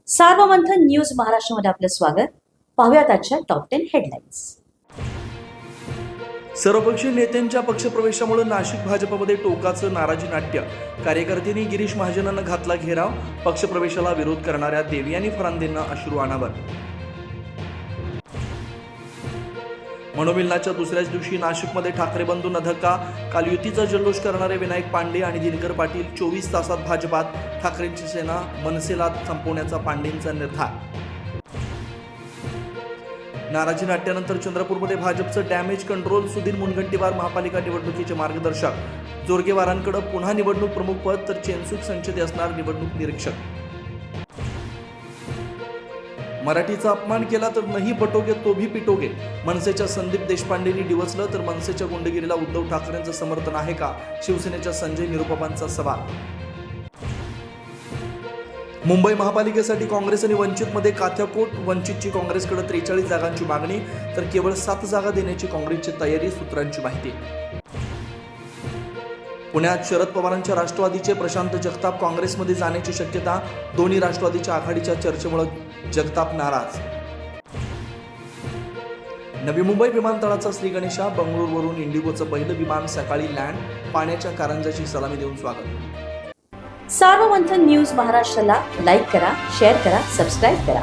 Sarvamanthan news महाराष्ट्रामध्ये आपलं स्वागत. पाहुयात आजच्या टॉप 10 हेडलाईन्स. सर्वपक्षीय नेत्यांच्या पक्षप्रवेशामुळे नाशिक भाजपमध्ये टोकाचं नाराजी नाट्य. कार्यकर्त्यांनी गिरीश महाजनांना घातला घेराव. पक्षप्रवेशाला विरोध करणाऱ्या देवयानी फरांदेंना अश्रू अनावर. मनोमिलनाच्या दुसऱ्याच दिवशी नाशिकमध्ये ठाकरे बंधूंना धक्का. काल युतीचा जल्लोष करणारे विनायक पांडे आणि दिनकर पाटील 24 तासात भाजपात. ठाकरेंची सेना मनसेला संपवण्याचा पांडेंचा निर्धार. नाराजी नाट्यानंतर चंद्रपूरमध्ये भाजपचं डॅमेज कंट्रोल. सुधीर मुनगंटीवार महापालिका निवडणुकीचे मार्गदर्शक. जोरगेवारांकडे पुन्हा निवडणूक प्रमुख पद तर चेनसूक संचेती असणार निवडणूक निरीक्षक. मराठीचा अपमान केला तर नाही पटोगे तो भी पिटोगे. मनसेच्या संदीप देशपांडेंनी डिवचलं तर मनसेच्या गुंडगिरीला उद्धव ठाकरेंचं समर्थन आहे का? शिवसेनेच्या संजय निरुपमांचा सवाल. मुंबई महापालिकेसाठी काँग्रेस आणि वंचितमध्ये काथ्याकोट. वंचितची काँग्रेसकडे 43 जागांची मागणी तर केवळ 7 जागा देण्याची काँग्रेसची तयारी, सूत्रांची माहिती. पुण्यात शरद पवारांच्या राष्ट्रवादीचे प्रशांत जगताप काँग्रेसमध्ये जाण्याची शक्यता. दोन्ही राष्ट्रवादीच्या आघाडीच्या चर्चेमुळे जगताप नाराज. नवी मुंबई विमानतळाचा श्रीगणेशा. बंगळुरूवरून इंडिगोचं पहिलं विमान सकाळी लँड. पाण्याच्या कारंजाची सलामी देऊन स्वागत. सार्वमंथन न्यूज महाराष्ट्राला लाईक करा, शेअर करा, सबस्क्राईब करा.